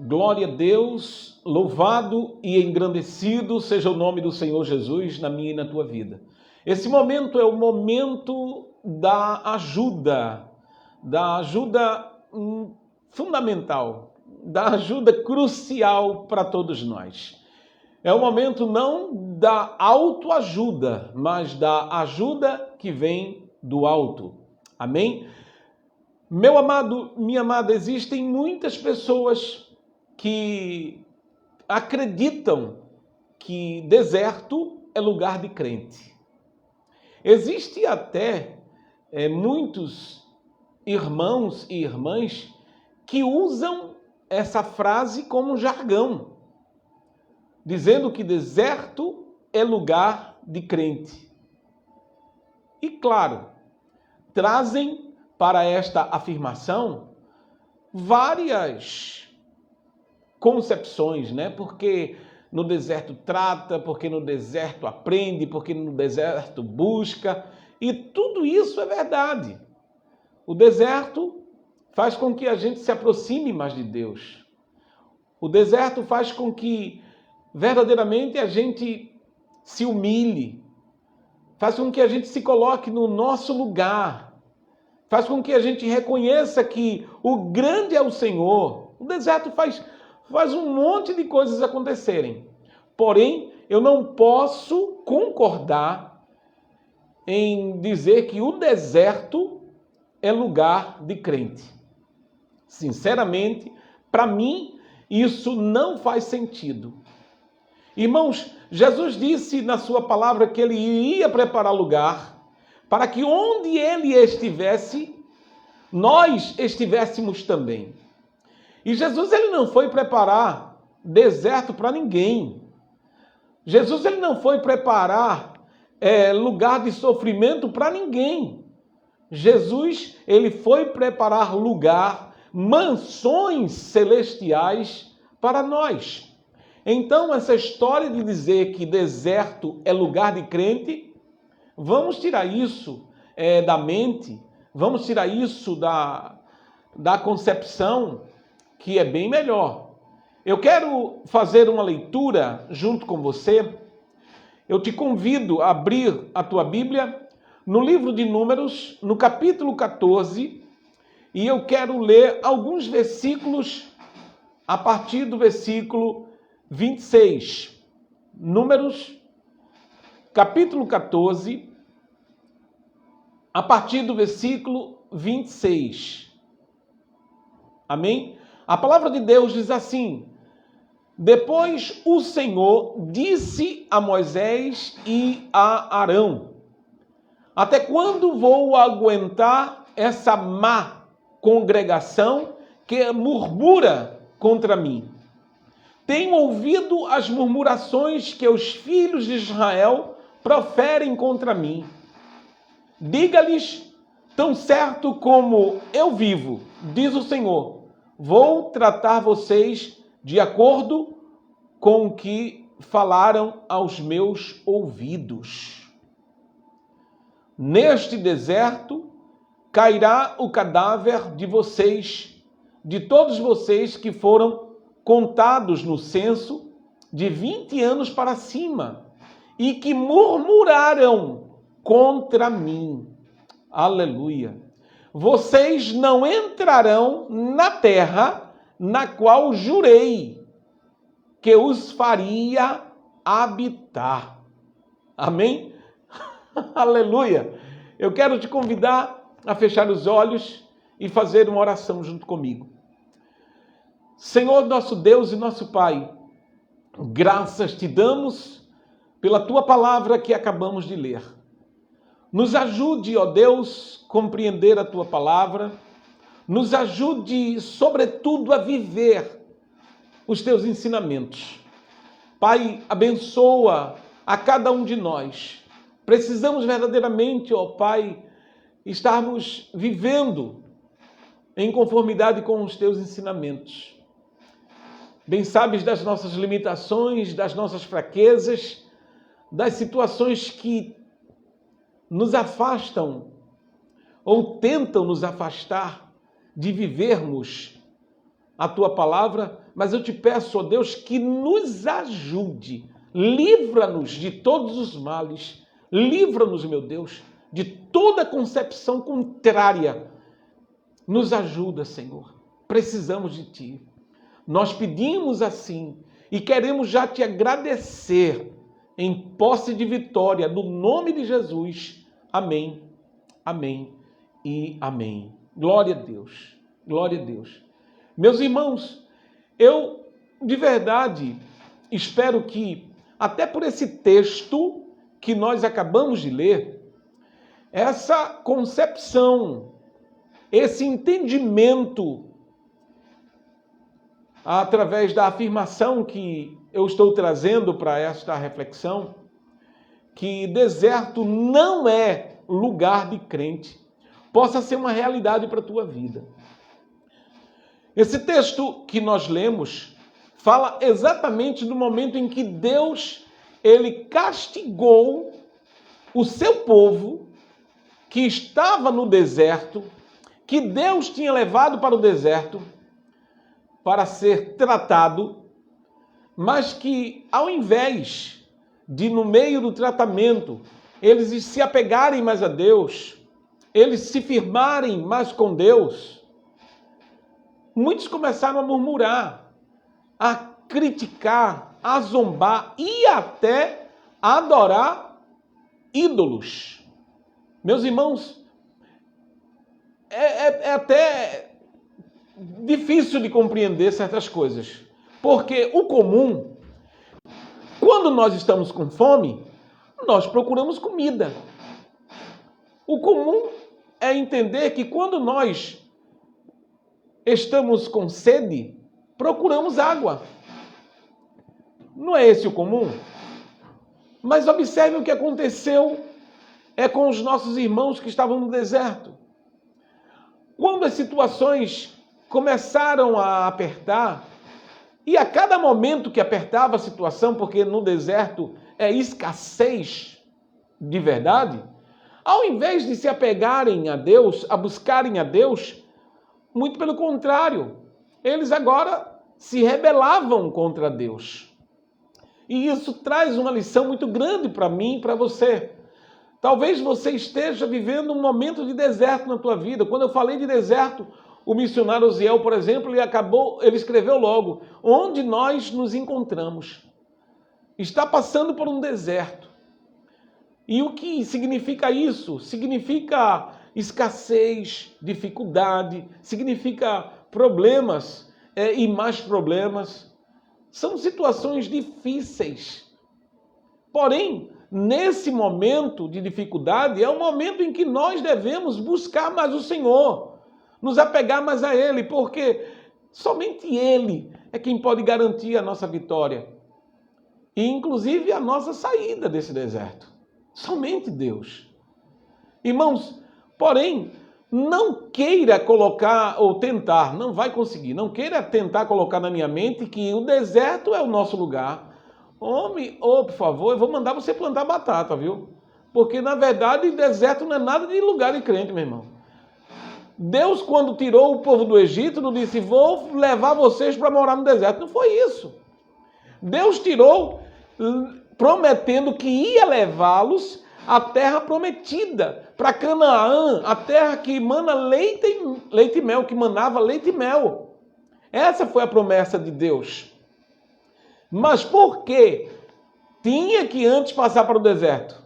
Glória a Deus, louvado e engrandecido seja o nome do Senhor Jesus na minha e na tua vida. Esse momento é o momento da ajuda fundamental, da ajuda crucial para todos nós. É o momento não da autoajuda, mas da ajuda que vem do alto. Amém? Meu amado, minha amada, existem muitas pessoas que acreditam que deserto é lugar de crente. Existe até muitos irmãos e irmãs que usam essa frase como jargão, dizendo que deserto é lugar de crente. E claro, trazem para esta afirmação várias concepções, né? Porque no deserto trata, porque no deserto aprende, porque no deserto busca, e tudo isso é verdade. O deserto faz com que a gente se aproxime mais de Deus. O deserto faz com que verdadeiramente a gente se humilhe, faz com que a gente se coloque no nosso lugar, faz com que a gente reconheça que o grande é o Senhor. O deserto faz um monte de coisas acontecerem. Porém, eu não posso concordar em dizer que o deserto é lugar de crente. Sinceramente, para mim, isso não faz sentido. Irmãos, Jesus disse na sua palavra que ele iria preparar lugar para que onde ele estivesse, nós estivéssemos também. E Jesus ele não foi preparar deserto para ninguém. Jesus ele não foi preparar lugar de sofrimento para ninguém. Jesus ele foi preparar lugar, mansões celestiais para nós. Então essa história de dizer que deserto é lugar de crente, vamos tirar isso da mente, vamos tirar isso da concepção, que é bem melhor. Eu quero fazer uma leitura junto com você. Eu te convido a abrir a tua Bíblia no livro de Números, no capítulo 14, e eu quero ler alguns versículos a partir do versículo 26. Números, capítulo 14, a partir do versículo 26. Amém? A palavra de Deus diz assim: depois o Senhor disse a Moisés e a Arão: até quando vou aguentar essa má congregação que murmura contra mim? Tenho ouvido as murmurações que os filhos de Israel proferem contra mim. Diga-lhes, tão certo como eu vivo, diz o Senhor, vou tratar vocês de acordo com o que falaram aos meus ouvidos. Neste deserto cairá o cadáver de vocês, de todos vocês que foram contados no censo de 20 anos para cima e que murmuraram contra mim. Aleluia. Vocês não entrarão na terra na qual jurei que os faria habitar. Amém? Aleluia. Eu quero te convidar a fechar os olhos e fazer uma oração junto comigo. Senhor, nosso Deus e nosso Pai, graças te damos pela tua palavra que acabamos de ler. Nos ajude, ó Deus, a compreender a tua palavra. Nos ajude, sobretudo, a viver os teus ensinamentos. Pai, abençoa a cada um de nós. Precisamos verdadeiramente, ó Pai, estarmos vivendo em conformidade com os teus ensinamentos. Bem sabes das nossas limitações, das nossas fraquezas, das situações que nos afastam ou tentam nos afastar de vivermos a tua palavra, mas eu te peço, ó Deus, que nos ajude. Livra-nos de todos os males. Livra-nos, meu Deus, de toda concepção contrária. Nos ajuda, Senhor. Precisamos de Ti. Nós pedimos assim e queremos já te agradecer em posse de vitória, no nome de Jesus. Amém, amém e amém. Glória a Deus, glória a Deus. Meus irmãos, eu de verdade espero que, até por esse texto que nós acabamos de ler, essa concepção, esse entendimento, através da afirmação que eu estou trazendo para esta reflexão, que deserto não é lugar de crente, possa ser uma realidade para a tua vida. Esse texto que nós lemos fala exatamente do momento em que Deus, ele castigou o seu povo que estava no deserto, que Deus tinha levado para o deserto para ser tratado, mas que ao invés de, no meio do tratamento, eles se apegarem mais a Deus, eles se firmarem mais com Deus, muitos começaram a murmurar, a criticar, a zombar e até a adorar ídolos. Meus irmãos, é até difícil de compreender certas coisas, porque o comum, quando nós estamos com fome, nós procuramos comida. O comum é entender que quando nós estamos com sede, procuramos água. Não é esse o comum? Mas observe o que aconteceu com os nossos irmãos que estavam no deserto. Quando as situações começaram a apertar, e a cada momento que apertava a situação, porque no deserto é escassez de verdade, ao invés de se apegarem a Deus, a buscarem a Deus, muito pelo contrário, eles agora se rebelavam contra Deus. E isso traz uma lição muito grande para mim e para você. Talvez você esteja vivendo um momento de deserto na tua vida. Quando eu falei de deserto, o missionário Osiel, por exemplo, ele escreveu logo, onde nós nos encontramos. Está passando por um deserto. E o que significa isso? Significa escassez, dificuldade, significa problemas e mais problemas. São situações difíceis. Porém, nesse momento de dificuldade, é um momento em que nós devemos buscar mais o Senhor, nos apegar mais a Ele, porque somente Ele é quem pode garantir a nossa vitória e, inclusive, a nossa saída desse deserto. Somente Deus. Irmãos, porém, não queira colocar ou tentar, não vai conseguir, não queira tentar colocar na minha mente que o deserto é o nosso lugar. Homem, por favor, eu vou mandar você plantar batata, viu? Porque, na verdade, deserto não é nada de lugar de crente, meu irmão. Deus, quando tirou o povo do Egito, não disse, vou levar vocês para morar no deserto. Não foi isso. Deus tirou prometendo que ia levá-los à terra prometida, para Canaã, a terra que mana leite e mel, que manava leite e mel. Essa foi a promessa de Deus. Mas por que tinha que antes passar para o deserto?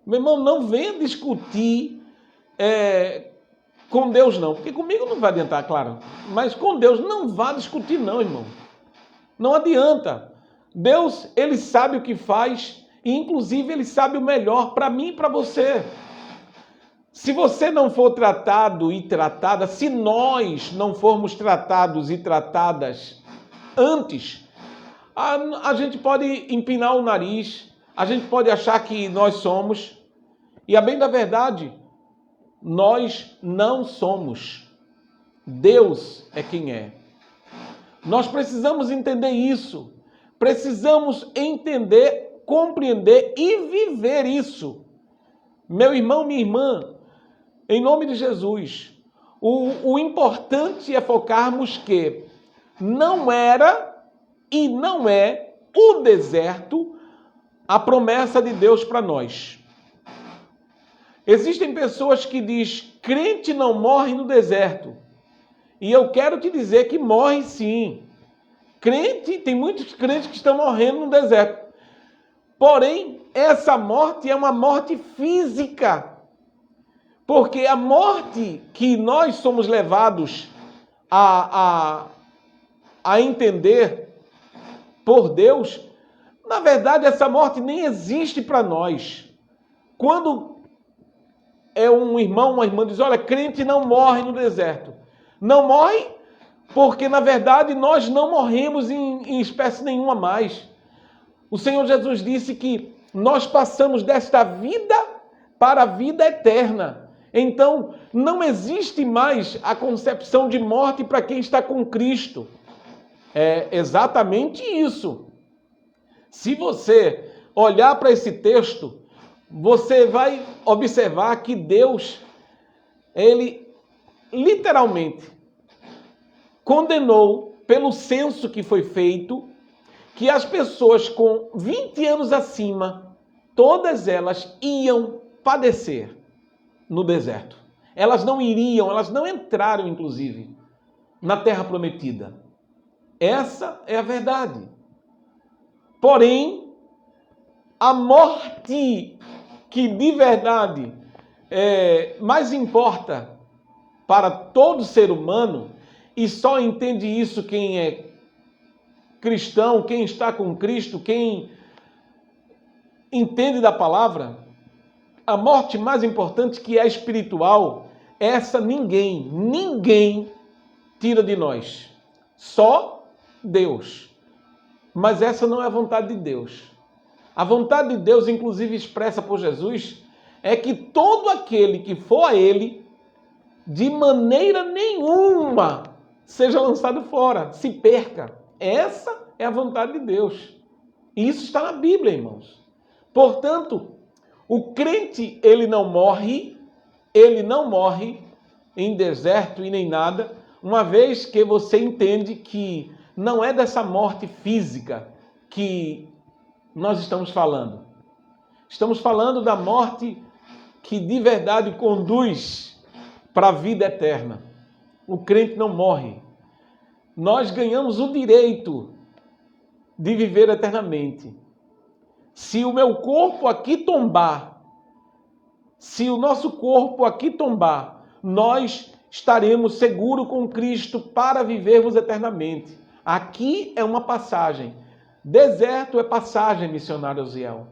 Meu irmão, não venha discutir com Deus não, porque comigo não vai adiantar, claro. Mas com Deus não vá discutir não, irmão. Não adianta. Deus, Ele sabe o que faz e inclusive Ele sabe o melhor para mim e para você. Se você não for tratado e tratada, se nós não formos tratados e tratadas antes, a gente pode empinar o nariz, a gente pode achar que nós somos, e a bem da verdade, nós não somos. Deus é quem é. Nós precisamos entender isso. Precisamos entender, compreender e viver isso. Meu irmão, minha irmã, em nome de Jesus, o importante é focarmos que não era e não é o deserto a promessa de Deus para nós. Existem pessoas que dizem, crente não morre no deserto. E eu quero te dizer que morre sim. Tem muitos crentes que estão morrendo no deserto. Porém, essa morte é uma morte física. Porque a morte que nós somos levados a entender por Deus, na verdade, essa morte nem existe para nós. Quando um irmão, uma irmã diz, olha, crente não morre no deserto. Não morre porque, na verdade, nós não morremos em espécie nenhuma mais. O Senhor Jesus disse que nós passamos desta vida para a vida eterna. Então, não existe mais a concepção de morte para quem está com Cristo. É exatamente isso. Se você olhar para esse texto, você vai observar que Deus, ele literalmente condenou pelo censo que foi feito, que as pessoas com 20 anos acima, todas elas iam padecer no deserto. Elas não entraram, inclusive, na terra prometida. Essa é a verdade. Porém, a morte que de verdade mais importa para todo ser humano, e só entende isso quem é cristão, quem está com Cristo, quem entende da palavra, a morte mais importante, que é espiritual, essa ninguém tira de nós. Só Deus. Mas essa não é a vontade de Deus. A vontade de Deus, inclusive expressa por Jesus, é que todo aquele que for a Ele, de maneira nenhuma, seja lançado fora, se perca. Essa é a vontade de Deus. E isso está na Bíblia, irmãos. Portanto, o crente, ele não morre em deserto e nem nada, uma vez que você entende que não é dessa morte física que nós estamos falando. Estamos falando da morte que de verdade conduz para a vida eterna. O crente não morre. Nós ganhamos o direito de viver eternamente. Se o meu corpo aqui tombar, se o nosso corpo aqui tombar, nós estaremos seguros com Cristo para vivermos eternamente. Aqui é uma passagem. Deserto é passagem, missionário Osiel.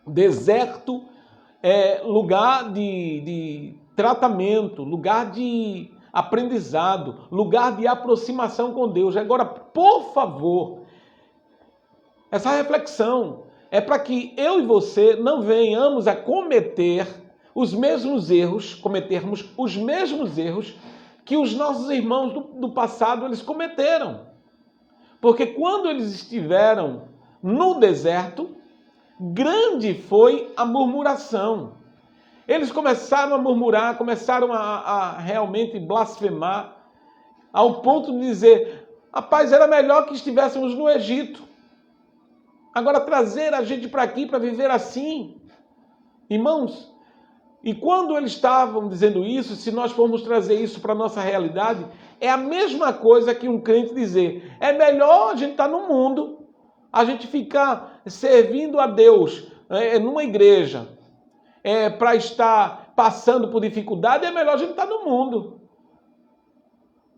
Deserto é lugar de tratamento, lugar de aprendizado, lugar de aproximação com Deus. Agora, por favor, essa reflexão é para que eu e você não venhamos a cometermos os mesmos erros que os nossos irmãos do passado eles cometeram. Porque quando eles estiveram no deserto, grande foi a murmuração. Eles começaram a murmurar, começaram a realmente blasfemar, ao ponto de dizer, rapaz, era melhor que estivéssemos no Egito. Agora trazer a gente para aqui para viver assim. Irmãos, e quando eles estavam dizendo isso, se nós formos trazer isso para a nossa realidade, é a mesma coisa que um crente dizer, é melhor a gente estar no mundo, a gente ficar servindo a Deus numa igreja, para estar passando por dificuldade, é melhor a gente estar no mundo.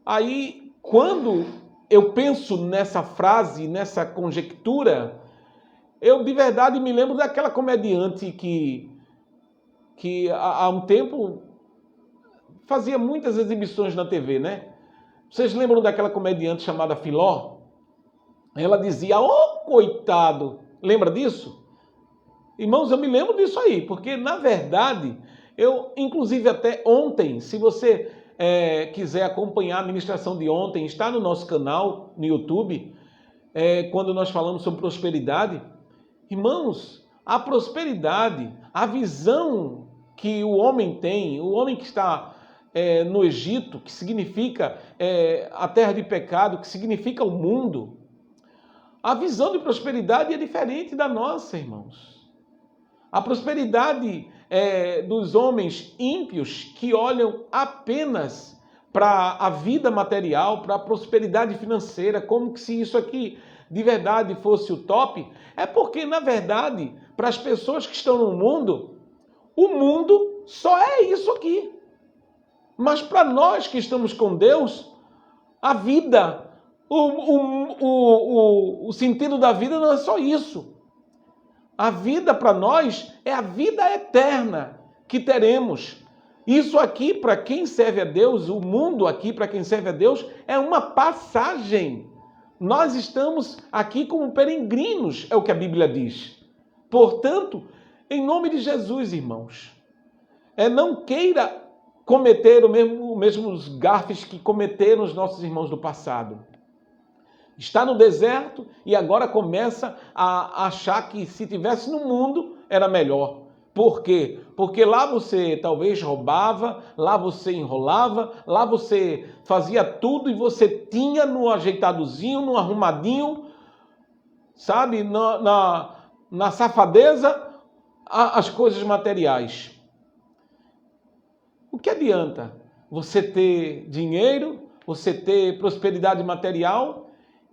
Aí, quando eu penso nessa frase, nessa conjectura, eu de verdade me lembro daquela comediante que há um tempo fazia muitas exibições na TV, né? Vocês lembram daquela comediante chamada Filó? Ela dizia, coitado, lembra disso? Irmãos, eu me lembro disso aí, porque na verdade, eu inclusive até ontem, se você quiser acompanhar a ministração de ontem, está no nosso canal no YouTube, quando nós falamos sobre prosperidade. Irmãos, a prosperidade, a visão que o homem tem, o homem que está no Egito, que significa a terra de pecado, que significa o mundo, a visão de prosperidade é diferente da nossa, irmãos. A prosperidade dos homens ímpios que olham apenas para a vida material, para a prosperidade financeira, como se isso aqui de verdade fosse o top, é porque, na verdade, para as pessoas que estão no mundo, o mundo só é isso aqui. Mas para nós que estamos com Deus, a vida, o sentido da vida não é só isso. A vida para nós é a vida eterna que teremos. Isso aqui, para quem serve a Deus, o mundo aqui, para quem serve a Deus, é uma passagem. Nós estamos aqui como peregrinos, é o que a Bíblia diz. Portanto, em nome de Jesus, irmãos, não queira cometer os mesmos gafes que cometeram os nossos irmãos do passado. Está no deserto e agora começa a achar que se tivesse no mundo era melhor. Por quê? Porque lá você talvez roubava, lá você enrolava, lá você fazia tudo e você tinha no ajeitadozinho, no arrumadinho, sabe, na safadeza, as coisas materiais. O que adianta você ter dinheiro, você ter prosperidade material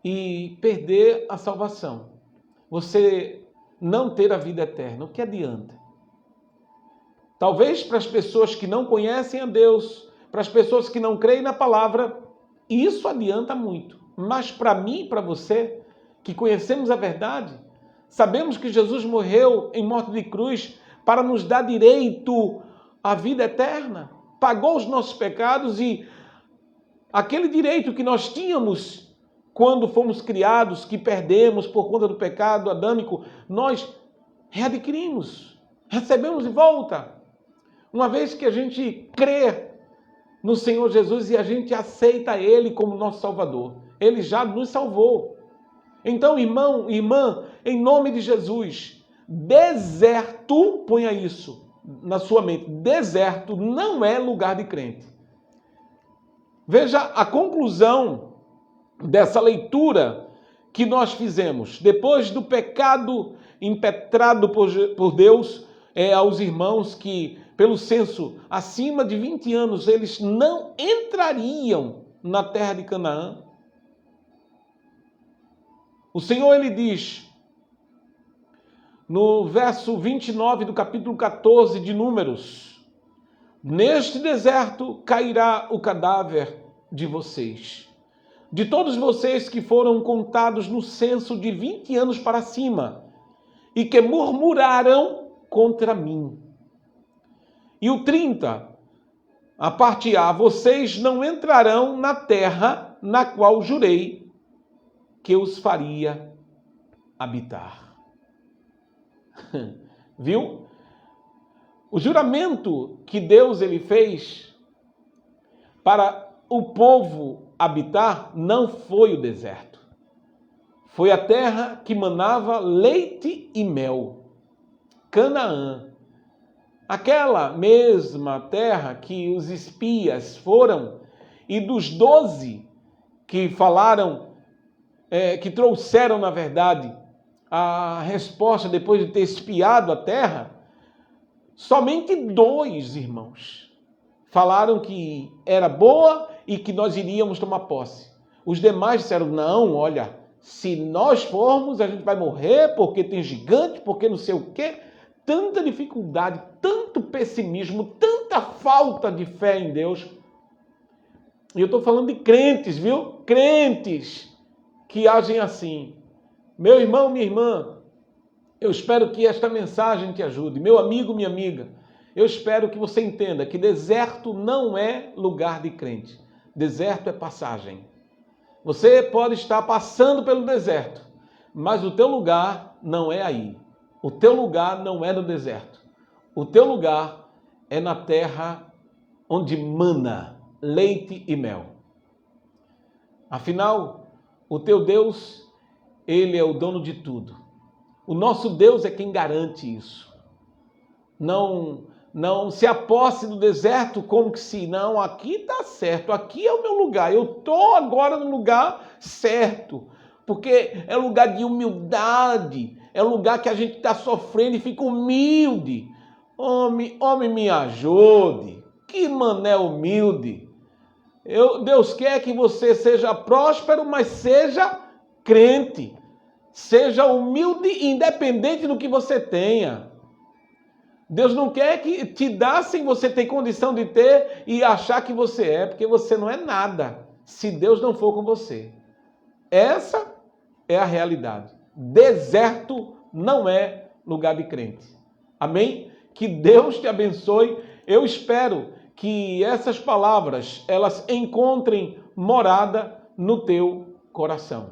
e perder a salvação? Você não ter a vida eterna, o que adianta? Talvez para as pessoas que não conhecem a Deus, para as pessoas que não creem na palavra, isso adianta muito. Mas para mim e para você, que conhecemos a verdade, sabemos que Jesus morreu em morte de cruz para nos dar direito à vida eterna, pagou os nossos pecados e aquele direito que nós tínhamos quando fomos criados, que perdemos por conta do pecado adâmico, nós readquirimos, recebemos de volta. Uma vez que a gente crê no Senhor Jesus e a gente aceita Ele como nosso Salvador, Ele já nos salvou. Então, irmão, irmã, em nome de Jesus, deserto, ponha isso na sua mente, deserto não é lugar de crente. Veja a conclusão dessa leitura que nós fizemos. Depois do pecado impetrado por Deus aos irmãos que, pelo censo, acima de 20 anos, eles não entrariam na terra de Canaã. O Senhor, ele diz, no verso 29 do capítulo 14 de Números, neste deserto cairá o cadáver de vocês, de todos vocês que foram contados no censo de 20 anos para cima, e que murmuraram contra mim. E o 30, a parte A, vocês não entrarão na terra na qual jurei que os faria habitar. Viu? O juramento que Deus ele fez para o povo habitar não foi o deserto. Foi a terra que manava leite e mel. Canaã. Aquela mesma terra que os espias foram e dos 12 que falaram, que trouxeram, na verdade, a resposta depois de ter espiado a terra, somente 2, irmãos, falaram que era boa e que nós iríamos tomar posse. Os demais disseram, não, olha, se nós formos, a gente vai morrer porque tem gigante, porque não sei o quê. Tanta dificuldade, tanto pessimismo, tanta falta de fé em Deus. E eu estou falando de crentes, viu? Crentes que agem assim. Meu irmão, minha irmã, eu espero que esta mensagem te ajude. Meu amigo, minha amiga, eu espero que você entenda que deserto não é lugar de crente. Deserto é passagem. Você pode estar passando pelo deserto, mas o teu lugar não é aí. O teu lugar não é no deserto. O teu lugar é na terra onde mana leite e mel. Afinal, o teu Deus, ele é o dono de tudo. O nosso Deus é quem garante isso. Não Não se aposse do deserto como que se, não, aqui está certo, aqui é o meu lugar, eu estou agora no lugar certo, porque é lugar de humildade, é lugar que a gente está sofrendo e fica humilde. Homem, me ajude, que mané humilde. Deus quer que você seja próspero, mas seja crente, seja humilde independente do que você tenha. Deus não quer que te dá sem você ter condição de ter e achar que você é, porque você não é nada se Deus não for com você. Essa é a realidade. Deserto não é lugar de crente. Amém? Que Deus te abençoe. Eu espero que essas palavras elas encontrem morada no teu coração.